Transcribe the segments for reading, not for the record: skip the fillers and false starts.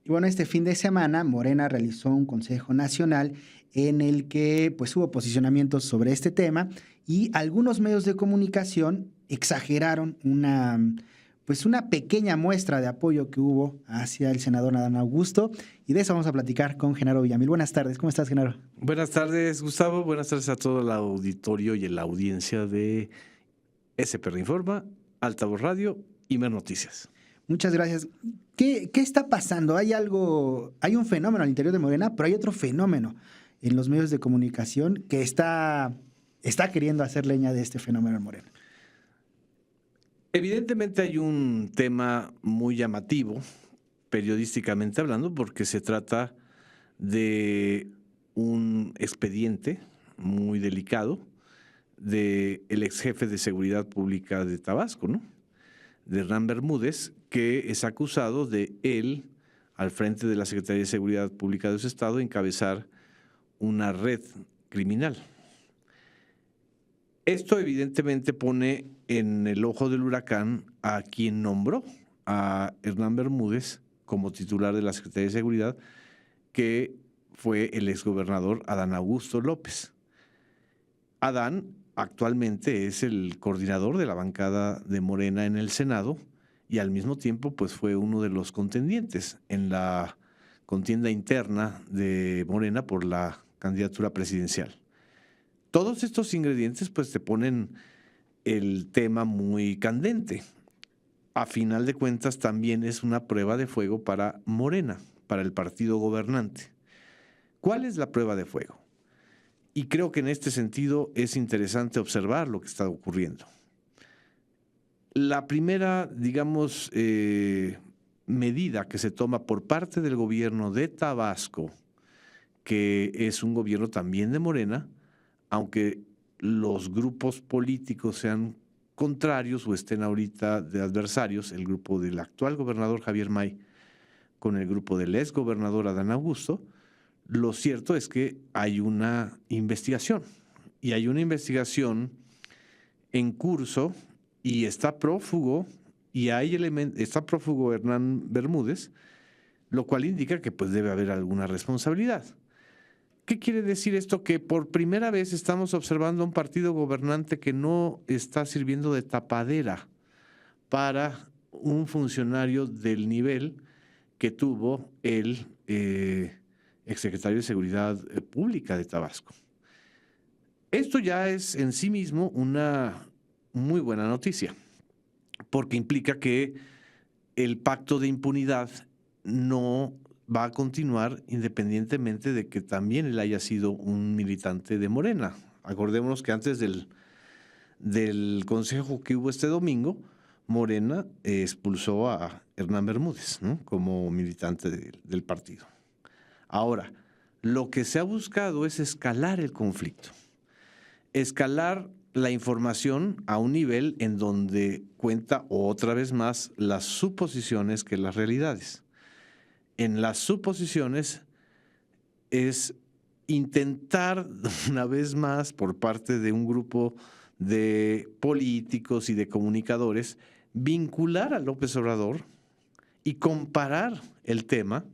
Y bueno, este fin de semana Morena realizó un Consejo Nacional en el que pues hubo posicionamientos sobre este tema y algunos medios de comunicación exageraron pues una pequeña muestra de apoyo que hubo hacia el senador Adán Augusto, y de eso vamos a platicar con Genaro Villamil. Buenas tardes, ¿cómo estás, Genaro? Buenas tardes, Gustavo. Buenas tardes a todo el auditorio y la audiencia de SPR Informa, Altavoz Radio y Mer Noticias. Muchas gracias. ¿Qué está pasando? Hay un fenómeno al interior de Morena, pero hay otro fenómeno en los medios de comunicación que está queriendo hacer leña de este fenómeno en Morena. Evidentemente hay un tema muy llamativo, periodísticamente hablando, porque se trata de un expediente muy delicado del ex jefe de Seguridad Pública de Tabasco, ¿no? De Hernán Bermúdez, que es acusado de él, al frente de la Secretaría de Seguridad Pública de su estado, encabezar una red criminal. Esto evidentemente pone en el ojo del huracán a quien nombró a Hernán Bermúdez como titular de la Secretaría de Seguridad, que fue el exgobernador Adán Augusto López. Adán actualmente es el coordinador de la bancada de Morena en el Senado y al mismo tiempo pues fue uno de los contendientes en la contienda interna de Morena por la candidatura presidencial. Todos estos ingredientes pues te ponen el tema muy candente. A final de cuentas también es una prueba de fuego para Morena, para el partido gobernante. ¿Cuál es la prueba de fuego? Y creo que en este sentido es interesante observar lo que está ocurriendo. La primera, digamos, medida que se toma por parte del gobierno de Tabasco, que es un gobierno también de Morena, aunque los grupos políticos sean contrarios o estén ahorita de adversarios, el grupo del actual gobernador Javier May con el grupo del ex gobernador Adán Augusto, lo cierto es que hay una investigación, y hay una investigación en curso y está prófugo, y está prófugo Hernán Bermúdez, lo cual indica que pues debe haber alguna responsabilidad. ¿Qué quiere decir esto? Que por primera vez estamos observando un partido gobernante que no está sirviendo de tapadera para un funcionario del nivel que tuvo el exsecretario de Seguridad Pública de Tabasco. Esto ya es en sí mismo una muy buena noticia, porque implica que el pacto de impunidad no va a continuar independientemente de que también él haya sido un militante de Morena. Acordémonos que antes del consejo que hubo este domingo, Morena expulsó a Hernán Bermúdez, ¿no?, como militante del partido. Ahora, lo que se ha buscado es escalar el conflicto, escalar la información a un nivel en donde cuenta otra vez más las suposiciones que las realidades. En las suposiciones es intentar una vez más por parte de un grupo de políticos y de comunicadores vincular a López Obrador y comparar el tema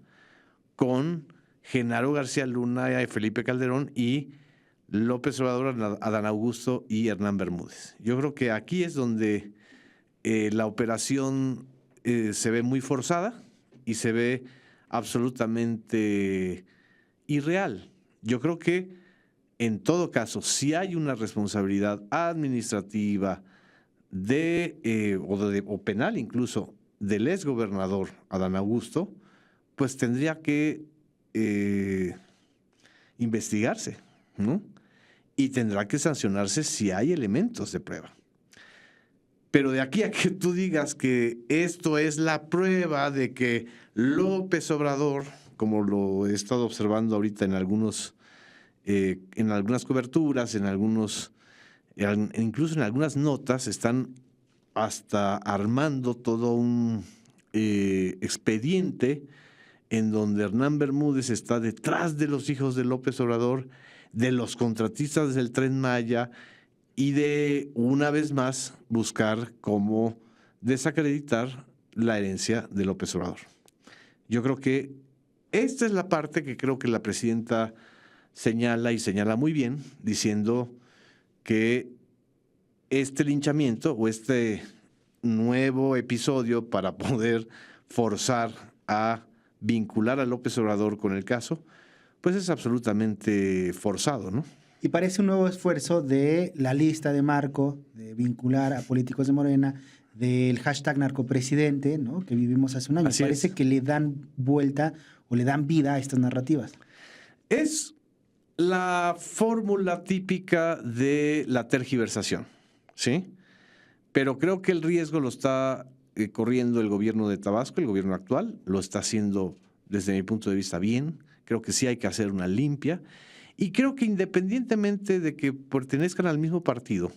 con Genaro García Luna y Felipe Calderón y López Obrador, Adán Augusto y Hernán Bermúdez. Yo creo que aquí es donde la operación se ve muy forzada y se ve absolutamente irreal. Yo creo que en todo caso, si hay una responsabilidad administrativa o penal incluso del exgobernador Adán Augusto, pues tendría que investigarse, ¿no? Y tendrá que sancionarse si hay elementos de prueba. Pero de aquí a que tú digas que esto es la prueba de que López Obrador, como lo he estado observando ahorita en algunas coberturas, incluso en algunas notas, están hasta armando todo un expediente en donde Hernán Bermúdez está detrás de los hijos de López Obrador, de los contratistas del Tren Maya, y de, una vez más, buscar cómo desacreditar la herencia de López Obrador. Yo creo que esta es la parte que creo que la presidenta señala y señala muy bien, diciendo que este linchamiento o este nuevo episodio para poder forzar a vincular a López Obrador con el caso, pues es absolutamente forzado, ¿no? Y parece un nuevo esfuerzo de la lista de Marco, de vincular a políticos de Morena, del hashtag narcopresidente, ¿no? Que vivimos hace un año. Así Parece es. que le dan vuelta o le dan vida a estas narrativas. Es la fórmula típica de la tergiversación, ¿sí? Pero creo que el riesgo lo está corriendo el gobierno de Tabasco, el gobierno actual, lo está haciendo desde mi punto de vista bien. Creo que sí hay que hacer una limpia. Y creo que independientemente de que pertenezcan al mismo partido,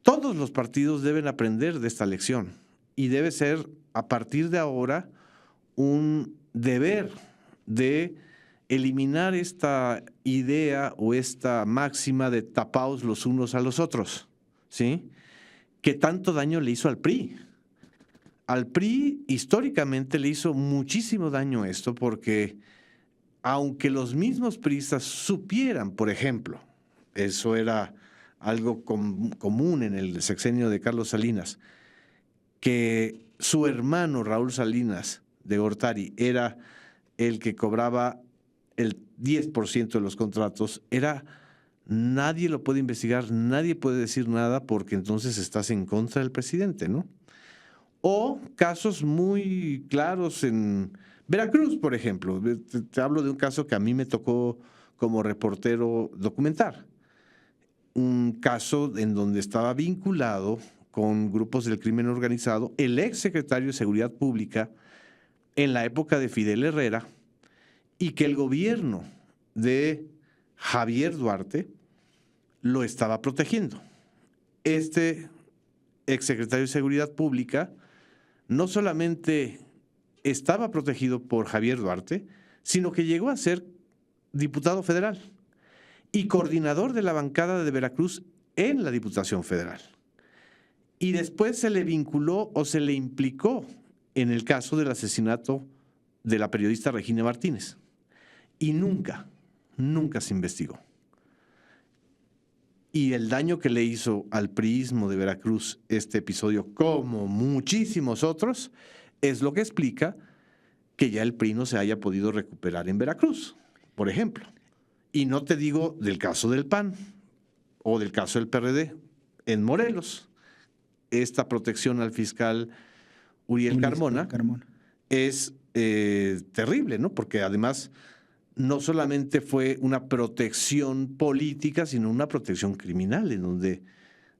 todos los partidos deben aprender de esta lección y debe ser a partir de ahora un deber de eliminar esta idea o esta máxima de tapaos los unos a los otros, ¿sí? Que tanto daño le hizo al PRI. Al PRI históricamente le hizo muchísimo daño esto porque aunque los mismos priistas supieran, por ejemplo, eso era algo común en el sexenio de Carlos Salinas, que su hermano Raúl Salinas de Gortari era el que cobraba el 10% de los contratos, nadie lo puede investigar, nadie puede decir nada porque entonces estás en contra del presidente, ¿no? O casos muy claros en Veracruz, por ejemplo. Te hablo de un caso que a mí me tocó como reportero documentar. Un caso en donde estaba vinculado con grupos del crimen organizado el ex secretario de Seguridad Pública en la época de Fidel Herrera y que el gobierno de Javier Duarte lo estaba protegiendo. Este exsecretario de Seguridad Pública no solamente estaba protegido por Javier Duarte, sino que llegó a ser diputado federal y coordinador de la bancada de Veracruz en la Diputación Federal. Y después se le vinculó o se le implicó en el caso del asesinato de la periodista Regina Martínez. Y nunca se investigó. Y el daño que le hizo al priismo de Veracruz este episodio, como muchísimos otros, es lo que explica que ya el PRI no se haya podido recuperar en Veracruz, por ejemplo. Y no te digo del caso del PAN o del caso del PRD en Morelos. Esta protección al fiscal Uriel Carmona es terrible, ¿no? Porque además no solamente fue una protección política, sino una protección criminal, en donde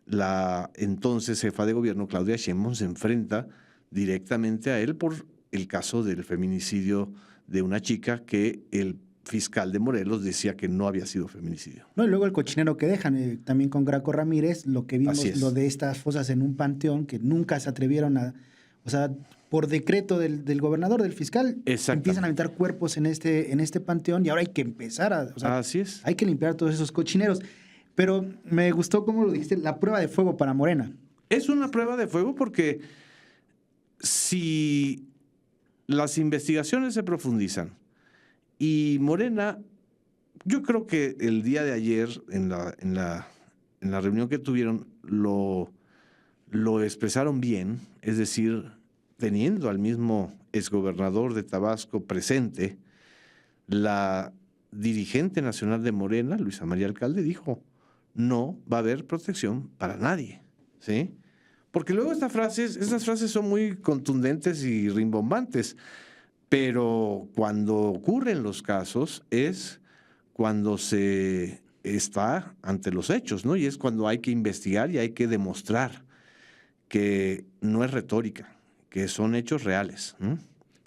la entonces jefa de gobierno, Claudia Sheinbaum, se enfrenta directamente a él por el caso del feminicidio de una chica que el fiscal de Morelos decía que no había sido feminicidio. No, y luego el cochinero que dejan, también con Graco Ramírez, lo que vimos, lo de estas fosas en un panteón que nunca se atrevieron a, o sea, por decreto del gobernador, del fiscal, empiezan a aventar cuerpos en este panteón y ahora hay que empezar Así es. Hay que limpiar todos esos cochineros. Pero me gustó cómo lo dijiste, la prueba de fuego para Morena. Es una prueba de fuego porque si las investigaciones se profundizan y Morena, yo creo que el día de ayer en la reunión que tuvieron lo expresaron bien, es decir, teniendo al mismo exgobernador de Tabasco presente, la dirigente nacional de Morena, Luisa María Alcalde, dijo: no va a haber protección para nadie, ¿sí? Porque luego estas frases son muy contundentes y rimbombantes, pero cuando ocurren los casos es cuando se está ante los hechos, ¿no? Y es cuando hay que investigar y hay que demostrar que no es retórica, que son hechos reales, ¿no?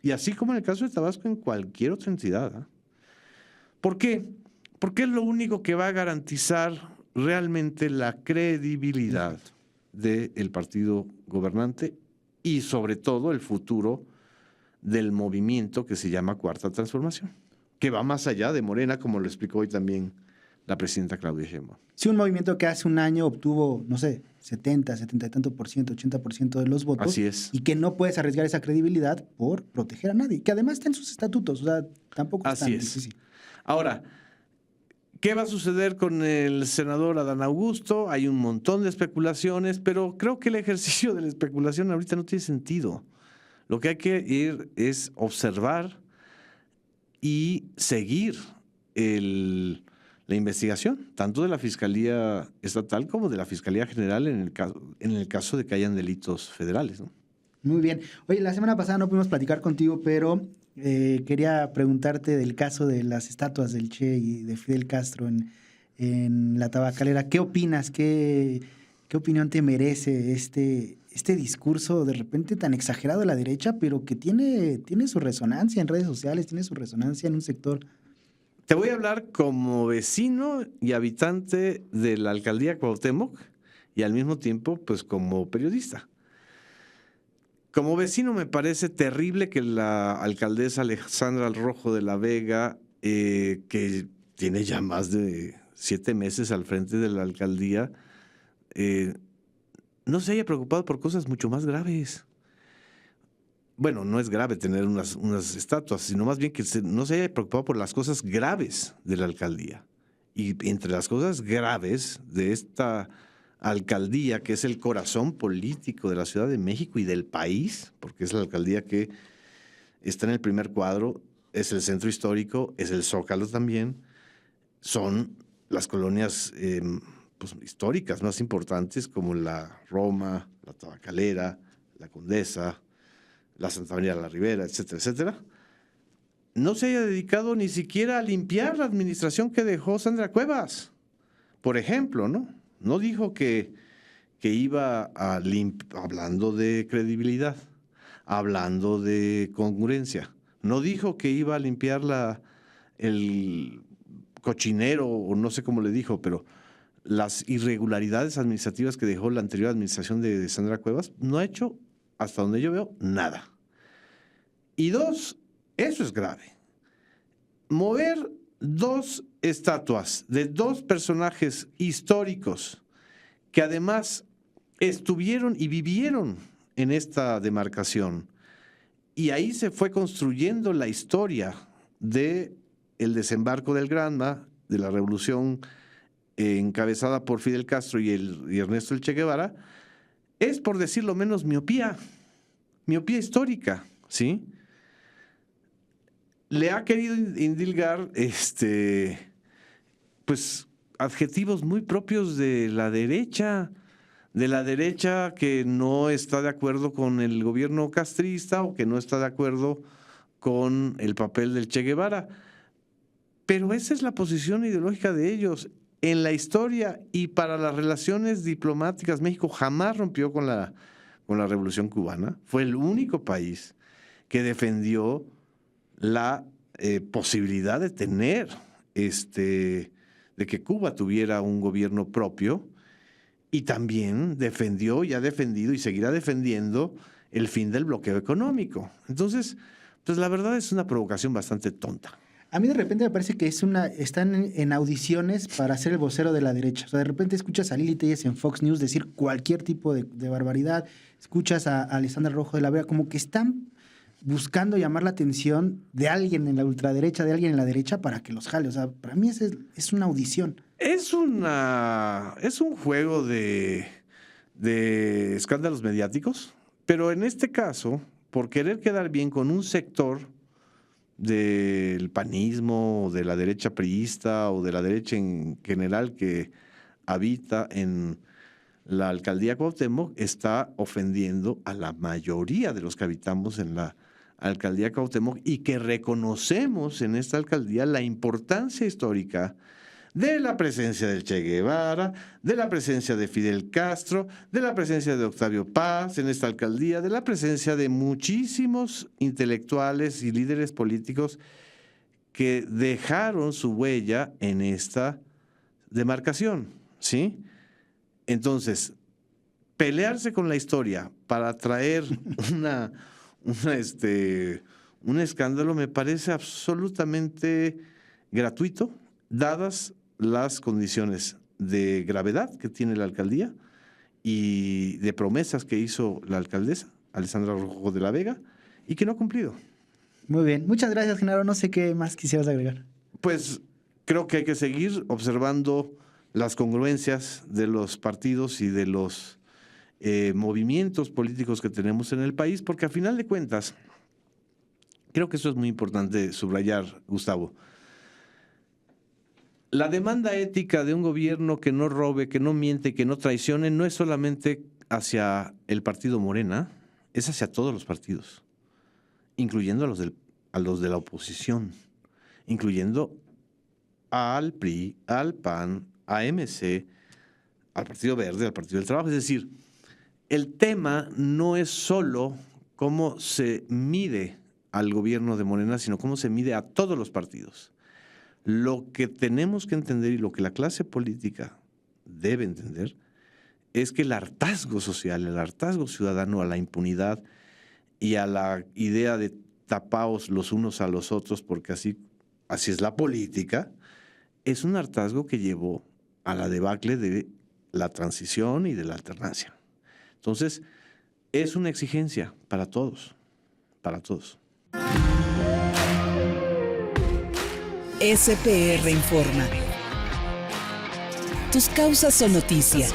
Y así como en el caso de Tabasco, en cualquier otra entidad, ¿eh? ¿Por qué? Porque es lo único que va a garantizar realmente la credibilidad del partido gobernante y sobre todo el futuro del movimiento que se llama Cuarta Transformación, que va más allá de Morena, como lo explicó hoy también la presidenta Claudia Sheinbaum. Sí, un movimiento que hace un año obtuvo, no sé, 70 y tanto por ciento, 80% de los votos. Así es. Y que no puedes arriesgar esa credibilidad por proteger a nadie. Que además está en sus estatutos, o sea, tampoco es tan difícil. Ahora, ¿qué va a suceder con el senador Adán Augusto? Hay un montón de especulaciones, pero creo que el ejercicio de la especulación ahorita no tiene sentido. Lo que hay que ir es observar y seguir la investigación, tanto de la Fiscalía Estatal como de la Fiscalía General en el caso de que hayan delitos federales, ¿no? Muy bien. Oye, la semana pasada no pudimos platicar contigo, pero quería preguntarte del caso de las estatuas del Che y de Fidel Castro en la tabacalera. ¿Qué opinas? ¿Qué opinión te merece este discurso de repente tan exagerado de la derecha, pero que tiene su resonancia en redes sociales, tiene su resonancia en un sector? Te voy a hablar como vecino y habitante de la alcaldía Cuauhtémoc y al mismo tiempo, pues como periodista. Como vecino me parece terrible que la alcaldesa Alexandra Rojo de la Vega, que tiene ya más de 7 meses al frente de la alcaldía, no se haya preocupado por cosas mucho más graves. Bueno, no es grave tener unas estatuas, sino más bien que no se haya preocupado por las cosas graves de la alcaldía. Y entre las cosas graves de esta alcaldía, que es el corazón político de la Ciudad de México y del país, porque es la alcaldía que está en el primer cuadro, es el centro histórico, es el Zócalo también, son las colonias pues, históricas más importantes como la Roma, la Tabacalera, la Condesa, la Santa María de la Ribera, etcétera, etcétera, no se haya dedicado ni siquiera a limpiar la administración que dejó Sandra Cuevas, por ejemplo, ¿no? No dijo que iba a hablando de credibilidad, hablando de congruencia, no dijo que iba a limpiar el cochinero, o no sé cómo le dijo, pero las irregularidades administrativas que dejó la anterior administración de Sandra Cuevas, no ha hecho, hasta donde yo veo, nada. Y 2, eso es grave. Mover 2 estatuas de 2 personajes históricos que además estuvieron y vivieron en esta demarcación. Y ahí se fue construyendo la historia del desembarco del Granma, de la revolución encabezada por Fidel Castro y Ernesto el Che Guevara, es, por decirlo menos, miopía histórica, ¿sí? Le ha querido indilgar pues adjetivos muy propios de la derecha que no está de acuerdo con el gobierno castrista o que no está de acuerdo con el papel del Che Guevara. Pero esa es la posición ideológica de ellos. En la historia y para las relaciones diplomáticas, México jamás rompió con la Revolución Cubana. Fue el único país que defendió la posibilidad de tener, de que Cuba tuviera un gobierno propio, y también defendió y ha defendido y seguirá defendiendo el fin del bloqueo económico. Entonces, pues la verdad es una provocación bastante tonta. A mí de repente me parece que están en audiciones para ser el vocero de la derecha. O sea, de repente escuchas a Lili Telles en Fox News decir cualquier tipo de barbaridad, escuchas a Alexandra Rojo de la Vega, como que están buscando llamar la atención de alguien en la ultraderecha, de alguien en la derecha para que los jale. O sea, para mí es una audición. Es un juego de escándalos mediáticos, pero en este caso, por querer quedar bien con un sector del panismo, de la derecha priista o de la derecha en general que habita en la alcaldía Cuauhtémoc, está ofendiendo a la mayoría de los que habitamos en la alcaldía Cuauhtémoc y que reconocemos en esta alcaldía la importancia histórica de la presencia del Che Guevara, de la presencia de Fidel Castro, de la presencia de Octavio Paz en esta alcaldía, de la presencia de muchísimos intelectuales y líderes políticos que dejaron su huella en esta demarcación, ¿sí? Entonces, pelearse con la historia para traer un escándalo me parece absolutamente gratuito, dadas las condiciones de gravedad que tiene la alcaldía y de promesas que hizo la alcaldesa, Alessandra Rojo de la Vega, y que no ha cumplido. Muy bien. Muchas gracias, Genaro. No sé qué más quisieras agregar. Pues creo que hay que seguir observando las congruencias de los partidos y de los movimientos políticos que tenemos en el país, porque a final de cuentas, creo que eso es muy importante subrayar, Gustavo. La demanda ética de un gobierno que no robe, que no miente, que no traicione, no es solamente hacia el partido Morena, es hacia todos los partidos, incluyendo a los de la oposición, incluyendo al PRI, al PAN, a MC, al Partido Verde, al Partido del Trabajo. Es decir, el tema no es solo cómo se mide al gobierno de Morena, sino cómo se mide a todos los partidos. Lo que tenemos que entender y lo que la clase política debe entender es que el hartazgo social, el hartazgo ciudadano a la impunidad y a la idea de tapaos los unos a los otros porque así es la política, es un hartazgo que llevó a la debacle de la transición y de la alternancia. Entonces, es una exigencia para todos, para todos. SPR Informa. Tus causas son noticia.